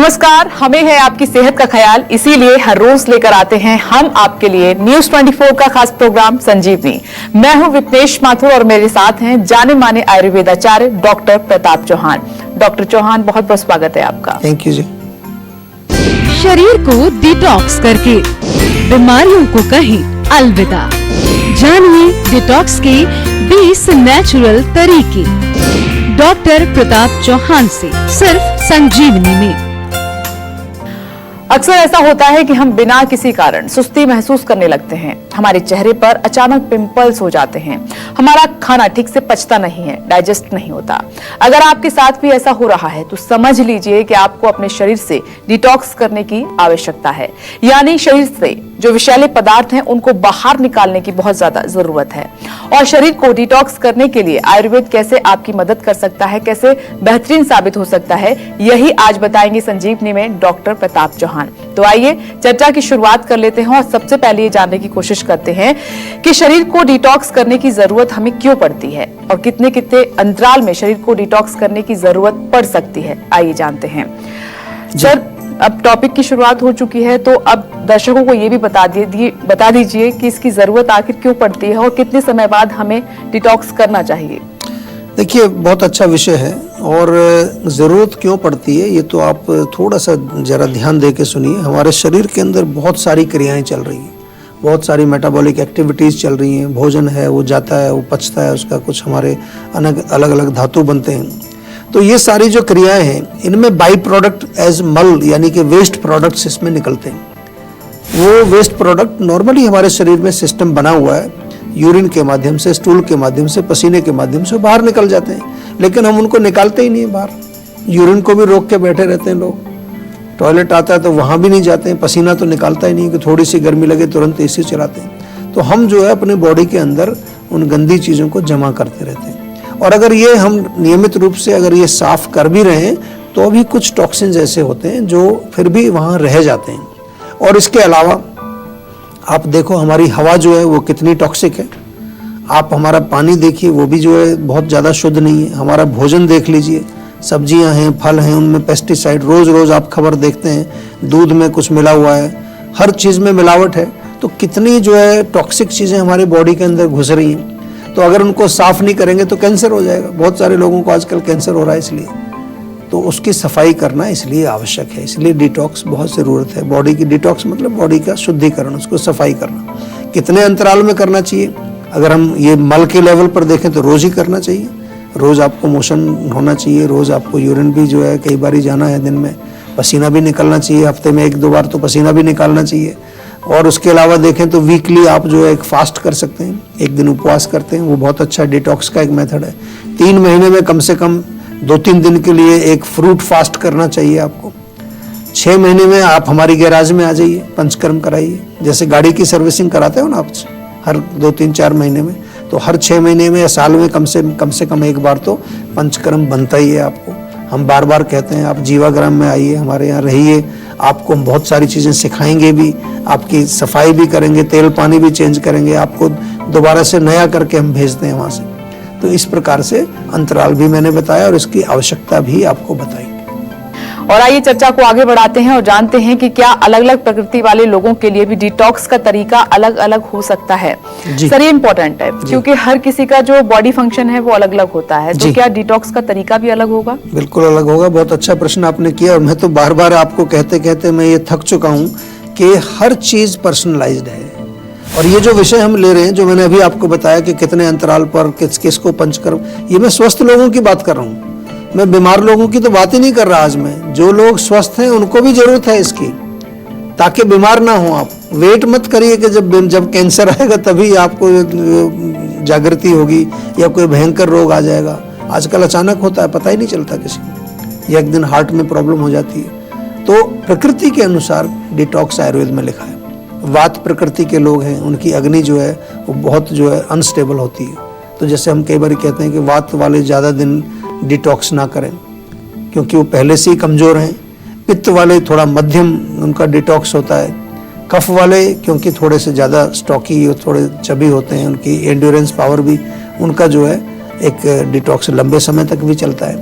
नमस्कार, हमें है आपकी सेहत का ख्याल, इसीलिए हर रोज लेकर आते हैं हम आपके लिए न्यूज 24 का खास प्रोग्राम संजीवनी। मैं हूं विपनेश माथुर और मेरे साथ हैं जाने माने आयुर्वेदाचार्य डॉक्टर प्रताप चौहान। डॉक्टर चौहान, बहुत बहुत स्वागत है आपका। थैंक यू जी। शरीर को डिटॉक्स करके बीमारियों को कहें अलविदा। जानिए डिटॉक्स के 20 नेचुरल तरीके डॉक्टर प्रताप चौहान से, सिर्फ संजीवनी में। अक्सर ऐसा होता है कि हम बिना किसी कारण सुस्ती महसूस करने लगते हैं, हमारे चेहरे पर अचानक पिंपल्स हो जाते हैं, हमारा खाना ठीक से पचता नहीं है, डाइजेस्ट नहीं होता। अगर आपके साथ भी ऐसा हो रहा है तो समझ लीजिए कि आपको अपने शरीर से डिटॉक्स करने की आवश्यकता है, यानी शरीर से जो विषैले पदार्थ हैं उनको बाहर निकालने की बहुत ज्यादा जरूरत है। और शरीर को डिटॉक्स करने के लिए आयुर्वेद कैसे आपकी मदद कर सकता है, कैसे बेहतरीन साबित हो सकता है, यही आज बताएंगे संजीवनी में डॉक्टर प्रताप चौहान। तो आइए चर्चा की शुरुआत कर लेते हैं और सबसे पहले ये जानने की कोशिश करते हैं कि शरीर को डिटॉक्स करने की जरूरत हमें क्यों पड़ती है और कितने कितने अंतराल में शरीर को डिटॉक्स करने की जरूरत पड़ सकती है। आइए जानते हैं सर। अब टॉपिक की शुरुआत हो चुकी है, तो अब दर्शकों को ये भी बता दीजिए कि इसकी जरूरत आखिर क्यों पड़ती है और कितने समय बाद हमें डिटॉक्स करना चाहिए। देखिए, बहुत अच्छा विषय है और ज़रूरत क्यों पड़ती है ये तो आप थोड़ा सा ज़रा ध्यान दे के सुनिए। हमारे शरीर के अंदर बहुत सारी क्रियाएं चल रही हैं, बहुत सारी मेटाबॉलिक एक्टिविटीज़ चल रही हैं। भोजन है, वो जाता है, वो पचता है, उसका कुछ हमारे अलग अलग धातु बनते हैं। तो ये सारी जो क्रियाएं हैं, इनमें बाई प्रोडक्ट एज मल यानी कि वेस्ट प्रोडक्ट्स इसमें निकलते हैं। वो वेस्ट प्रोडक्ट नॉर्मली हमारे शरीर में सिस्टम बना हुआ है, यूरिन के माध्यम से, स्टूल के माध्यम से, पसीने के माध्यम से बाहर निकल जाते हैं, लेकिन हम उनको निकालते ही नहीं है बाहर। यूरिन को भी रोक के बैठे रहते हैं लोग। टॉयलेट आता है तो वहाँ भी नहीं जाते हैं, पसीना तो निकालता ही नहीं कि थोड़ी सी गर्मी लगे तुरंत एसी चलाते हैं। तो हम जो है अपने बॉडी के अंदर उन गंदी चीज़ों को जमा करते रहते हैं। और अगर ये हम नियमित रूप से अगर ये साफ कर भी रहे हैं तो भी कुछ टॉक्सिन्स ऐसे होते हैं जो फिर भी वहाँ रह जाते हैं। और इसके अलावा आप देखो हमारी हवा जो है वो कितनी टॉक्सिक है। आप हमारा पानी देखिए, वो भी जो है बहुत ज़्यादा शुद्ध नहीं है। हमारा भोजन देख लीजिए, सब्जियां हैं, फल हैं, उनमें पेस्टिसाइड, रोज़ आप खबर देखते हैं, दूध में कुछ मिला हुआ है, हर चीज़ में मिलावट है। तो कितनी जो है टॉक्सिक चीज़ें हमारी बॉडी के अंदर घुस रही हैं। तो अगर उनको साफ़ नहीं करेंगे तो कैंसर हो जाएगा। बहुत सारे लोगों को आजकल कैंसर हो रहा है, इसलिए तो उसकी सफाई करना इसलिए आवश्यक है। इसलिए डिटॉक्स बहुत ज़रूरत है। बॉडी की डिटॉक्स मतलब बॉडी का शुद्धिकरण, उसको सफाई करना। कितने अंतराल में करना चाहिए? अगर हम ये मल के लेवल पर देखें तो रोज़ ही करना चाहिए। रोज़ आपको मोशन होना चाहिए, रोज़ आपको यूरिन भी जो है कई बार ही जाना है दिन में, पसीना भी निकलना चाहिए, हफ्ते में 1-2 बार तो पसीना भी निकालना चाहिए। और उसके अलावा देखें तो वीकली आप जो है एक फास्ट कर सकते हैं, एक दिन उपवास करते हैं, वो बहुत अच्छा डिटॉक्स का एक मेथड है। 3 महीने में कम से कम 2-3 दिन के लिए एक फ्रूट फास्ट करना चाहिए आपको। 6 महीने में आप हमारी गैराज में आ जाइए, पंचकर्म कराइए। जैसे गाड़ी की सर्विसिंग कराते हो ना आप हर 2-3-4 महीने में, तो हर 6 महीने में या साल में कम से कम एक बार तो पंचकर्म बनता ही है आपको। हम बार बार कहते हैं आप जीवाग्राम में आइए, हमारे यहाँ रहिए, आपको हम बहुत सारी चीज़ें सिखाएंगे भी, आपकी सफाई भी करेंगे, तेल पानी भी चेंज करेंगे, आपको दोबारा से नया करके हम भेजते हैं वहाँ से। तो इस प्रकार से अंतराल भी मैंने बताया और इसकी आवश्यकता भी आपको बताई। और आइए चर्चा को आगे बढ़ाते हैं और जानते हैं कि क्या अलग अलग प्रकृति वाले लोगों के लिए भी डिटॉक्स का तरीका अलग अलग हो सकता है। सर, ये इम्पोर्टेंट है क्योंकि हर किसी का जो बॉडी फंक्शन है वो अलग अलग होता है, तो क्या डिटॉक्स का तरीका भी अलग होगा? बिल्कुल अलग होगा। बहुत अच्छा प्रश्न आपने किया और मैं तो बार बार आपको कहते कहते मैं ये थक चुका हूँ कि हर चीज पर्सनलाइज्ड है। और ये जो विषय हम ले रहे हैं, जो मैंने अभी आपको बताया कि कितने अंतराल पर किसको पंचकर्म, ये मैं स्वस्थ लोगों की बात कर रहा हूँ, मैं बीमार लोगों की तो बात ही नहीं कर रहा आज मैं। जो लोग स्वस्थ हैं उनको भी जरूरत है इसकी, ताकि बीमार ना हो। आप वेट मत करिए कि जब कैंसर आएगा तभी आपको जागृति होगी या कोई भयंकर रोग आ जाएगा। आजकल अचानक होता है, पता ही नहीं चलता किसी को, या एक दिन हार्ट में प्रॉब्लम हो जाती है। तो प्रकृति के अनुसार डिटॉक्स आयुर्वेद में लिखा है। वात प्रकृति के लोग हैं, उनकी अग्नि जो है वो बहुत जो है अनस्टेबल होती है। तो जैसे हम कई बार कहते हैं कि वात वाले ज़्यादा दिन डिटॉक्स ना करें क्योंकि वो पहले से ही कमज़ोर हैं। पित्त वाले थोड़ा मध्यम उनका डिटॉक्स होता है। कफ वाले क्योंकि थोड़े से ज़्यादा स्टॉकी और थोड़े चबी होते हैं, उनकी एंड्योरेंस पावर भी, उनका जो है एक डिटॉक्स लंबे समय तक भी चलता है।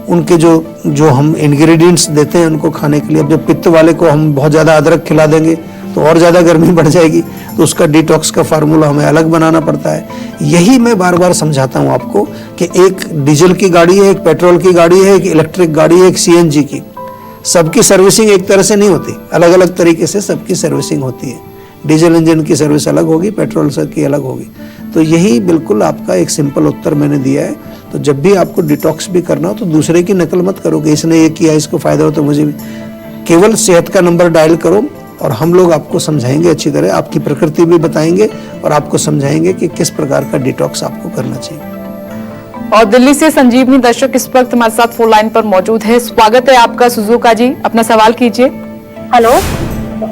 उनके जो हम इंग्रेडिएंट्स देते हैं उनको खाने के लिए, अब जब पित्त वाले को हम बहुत ज़्यादा अदरक खिला देंगे तो और ज़्यादा गर्मी बढ़ जाएगी, तो उसका डिटॉक्स का फार्मूला हमें अलग बनाना पड़ता है। यही मैं बार बार समझाता हूँ आपको कि एक डीजल की गाड़ी है, एक पेट्रोल की गाड़ी है, एक इलेक्ट्रिक गाड़ी है, एक सीएनजी की, सबकी सर्विसिंग एक तरह से नहीं होती, अलग अलग तरीके से सबकी सर्विसिंग होती है। डीजल इंजन की सर्विस अलग होगी, पेट्रोल की अलग होगी। तो यही बिल्कुल आपका एक सिंपल उत्तर मैंने दिया है। तो जब भी आपको डिटॉक्स भी करना हो तो दूसरे की नकल मत करो कि इसने ये किया, इसको फायदा हो तो मुझे भी। केवल सेहत का नंबर डायल करो और हम लोग आपको समझाएंगे अच्छी तरह, आपकी प्रकृति भी बताएंगे और आपको समझाएंगे कि किस प्रकार का डिटॉक्स आपको करना चाहिए। और दिल्ली से संजीवनी दर्शक इस वक्त हमारे साथ फोन लाइन पर मौजूद है। स्वागत है आपका सुजुका जी, अपना सवाल कीजिए। हेलो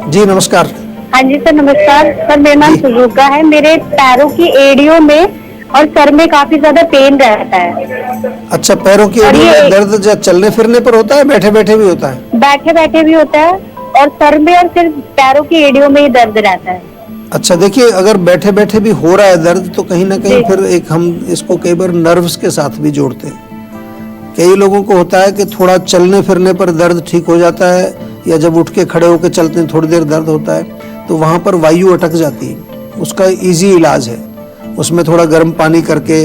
जी नमस्कार। हाँ जी सर, नमस्कार सर, मेरा नाम सुजुका है। मेरे पैरों की एड़ियों में और सर में काफी ज्यादा पेन रहता है। अच्छा, पैरों की एड़ी में दर्द जब चलने फिरने पर होता है, बैठे बैठे भी होता है? बैठे बैठे भी होता है और सर में और सिर्फ पैरों की एड़ियों में ही दर्द रहता है। अच्छा देखिए, अगर बैठे बैठे भी हो रहा है दर्द तो कहीं ना कहीं फिर एक हम इसको कई बार नर्व्स के साथ भी जोड़ते हैं। कई लोगों को होता है कि थोड़ा चलने फिरने पर दर्द ठीक हो जाता है, या जब उठ के खड़े होकर चलते हैं थोड़ी देर दर्द होता है, तो वहाँ पर वायु अटक जाती है। उसका इजी इलाज है, उसमें थोड़ा गर्म पानी करके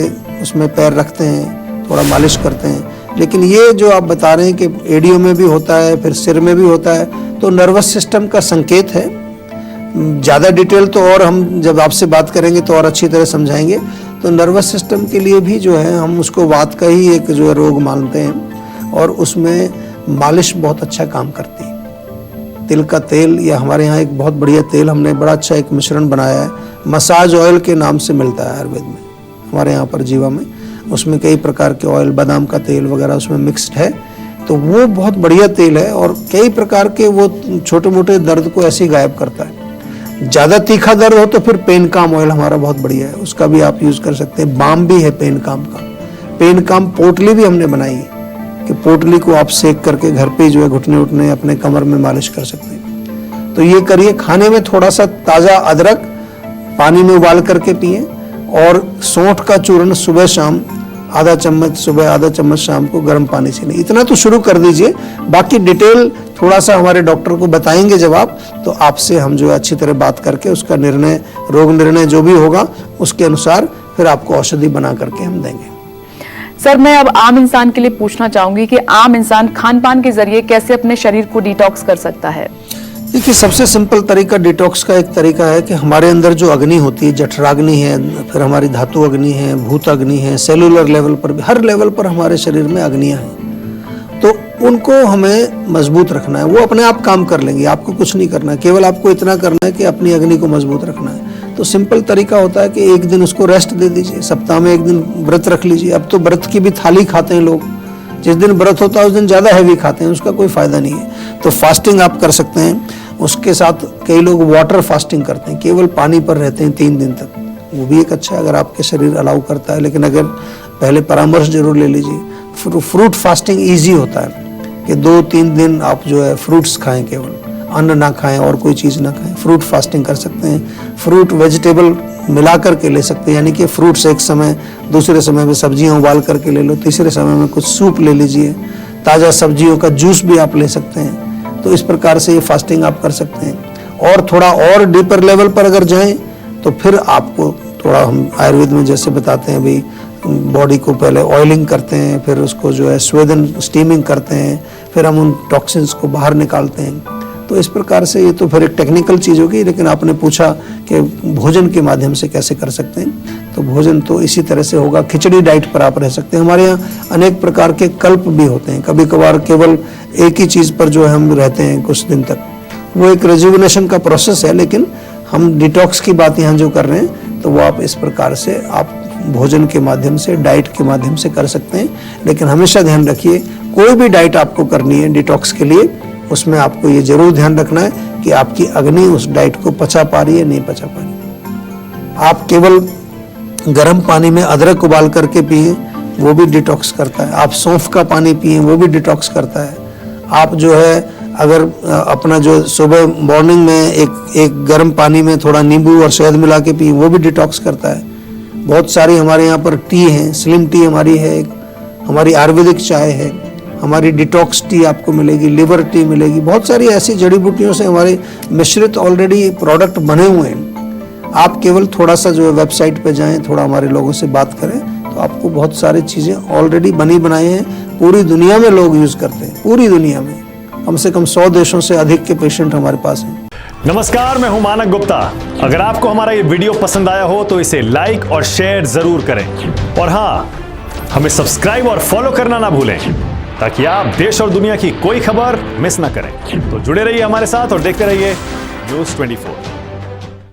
उसमें पैर रखते हैं, थोड़ा मालिश करते हैं। लेकिन ये जो आप बता रहे हैं कि एड़ियों में भी होता है, फिर सिर में भी होता है, तो नर्वस सिस्टम का संकेत है। ज़्यादा डिटेल तो और हम जब आपसे बात करेंगे तो और अच्छी तरह समझाएंगे। तो नर्वस सिस्टम के लिए भी जो है हम उसको वात का ही एक जो है रोग मानते हैं, और उसमें मालिश बहुत अच्छा काम करती है। तिल का तेल, या हमारे यहाँ एक बहुत बढ़िया तेल हमने बड़ा अच्छा एक मिश्रण बनाया है, मसाज ऑयल के नाम से मिलता है आयुर्वेद में, हमारे यहाँ पर जीवा में। उसमें कई प्रकार के ऑयल, बादाम का तेल वगैरह उसमें मिक्स्ड है, तो वो बहुत बढ़िया तेल है और कई प्रकार के वो छोटे मोटे दर्द को ऐसे ही गायब करता है। ज़्यादा तीखा दर्द हो तो फिर पेन काम ऑयल हमारा बहुत बढ़िया है, उसका भी आप यूज़ कर सकते हैं। बाम भी है पेन काम का, पेन काम पोटली भी हमने बनाई है कि पोटली को आप सेक करके घर पे जो है घुटने उठने अपने कमर में मालिश कर सकते हैं। तो ये करिए। खाने में थोड़ा सा ताज़ा अदरक पानी में उबाल करके पिए, और सौंठ का चूर्ण सुबह शाम आधा चम्मच सुबह, आधा चम्मच शाम को गर्म पानी से लें। इतना तो शुरू कर दीजिए, बाकी डिटेल थोड़ा सा हमारे डॉक्टर को बताएंगे जब आप, तो आपसे हम जो है अच्छी तरह बात करके उसका निर्णय, रोग निर्णय जो भी होगा उसके अनुसार फिर आपको औषधि बना करके हम देंगे। सर, मैं अब आम इंसान के लिए पूछना चाहूंगी कि आम इंसान खान पान के जरिए कैसे अपने शरीर को डिटॉक्स कर सकता है? देखिए, सबसे सिंपल तरीका डिटॉक्स का एक तरीका है कि हमारे अंदर जो अग्नि होती है, जठराग्नि है, फिर हमारी धातु अग्नि है, भूत अग्नि है, सेलुलर लेवल पर भी, हर लेवल पर हमारे शरीर में अग्नियां हैं, तो उनको हमें मजबूत रखना है। वो अपने आप काम कर लेंगी, आपको कुछ नहीं करना है, केवल आपको इतना करना है कि अपनी अग्नि को मजबूत रखना है। तो सिंपल तरीका होता है कि एक दिन उसको रेस्ट दे दीजिए, सप्ताह में एक दिन व्रत रख लीजिए। अब तो व्रत की भी थाली खाते हैं लोग, जिस दिन व्रत होता है उस दिन ज़्यादा हैवी खाते हैं, उसका कोई फायदा नहीं है। तो फास्टिंग आप कर सकते हैं। उसके साथ कई लोग वाटर फास्टिंग करते हैं, केवल पानी पर रहते हैं 3 दिन तक, वो भी एक अच्छा है अगर आपके शरीर अलाउ करता है। लेकिन अगर पहले परामर्श जरूर ले लीजिए। फ्रूट फास्टिंग ईजी होता है कि 2-3 दिन आप जो है फ्रूट्स खाएं, केवल अन्न ना खाएं और कोई चीज़ ना खाएं, फ्रूट फास्टिंग कर सकते हैं। फ्रूट वेजिटेबल मिला करके ले सकते हैं, यानी कि फ्रूट्स एक समय, दूसरे समय में सब्जियां उबाल करके ले लो, तीसरे समय में कुछ सूप ले लीजिए, ताज़ा सब्जियों का जूस भी आप ले सकते हैं। तो इस प्रकार से ये फास्टिंग आप कर सकते हैं। और थोड़ा और डीपर लेवल पर अगर जाएं तो फिर आपको थोड़ा, हम आयुर्वेद में जैसे बताते हैं भाई, बॉडी को पहले ऑयलिंग करते हैं, फिर उसको जो है स्वेदन स्टीमिंग करते हैं, फिर हम उन टॉक्सिन्स को बाहर निकालते हैं। तो इस प्रकार से ये तो फिर एक टेक्निकल चीज़ होगी, लेकिन आपने पूछा कि भोजन के माध्यम से कैसे कर सकते हैं, तो भोजन तो इसी तरह से होगा। खिचड़ी डाइट पर आप रह सकते हैं। हमारे यहाँ अनेक प्रकार के कल्प भी होते हैं, कभी कभार केवल एक ही चीज़ पर जो है हम रहते हैं कुछ दिन तक, वो एक रेजुविनेशन का प्रोसेस है। लेकिन हम डिटॉक्स की बात यहाँ जो कर रहे हैं, तो वो आप इस प्रकार से आप भोजन के माध्यम से, डाइट के माध्यम से कर सकते हैं। लेकिन हमेशा ध्यान रखिए, कोई भी डाइट आपको करनी है डिटॉक्स के लिए, उसमें आपको ये जरूर ध्यान रखना है कि आपकी अग्नि उस डाइट को पचा पा रही है, नहीं पचा पा रही। आप केवल गर्म पानी में अदरक उबाल करके पिए, वो भी डिटॉक्स करता है। आप सौंफ का पानी पिए, वो भी डिटॉक्स करता है। आप जो है अगर अपना जो सुबह मॉर्निंग में एक गर्म पानी में थोड़ा नींबू और शहद मिला के पिए, वो भी डिटॉक्स करता है। बहुत सारी हमारे यहाँ पर टी है, स्लिम टी हमारी है, एक हमारी आयुर्वेदिक चाय है, हमारी डिटॉक्स टी आपको मिलेगी, लिवर टी मिलेगी, बहुत सारी ऐसी जड़ी बूटियों से हमारे मिश्रित ऑलरेडी प्रोडक्ट बने हुए हैं। आप केवल थोड़ा सा जो है वेबसाइट पे जाएं, थोड़ा हमारे लोगों से बात करें तो आपको बहुत सारी चीज़ें ऑलरेडी बनी बनाई हैं, पूरी दुनिया में लोग यूज़ करते हैं, पूरी दुनिया में कम से कम 100 देशों से अधिक के पेशेंट हमारे पास हैं। नमस्कार, मैं हूं मानक गुप्ता। अगर आपको हमारा ये वीडियो पसंद आया हो तो इसे लाइक और शेयर जरूर करें, और हाँ, हमें सब्सक्राइब और फॉलो करना ना भूलें ताकि आप देश और दुनिया की कोई खबर मिस ना करें। तो जुड़े रहिए हमारे साथ और देखते रहिए News 24।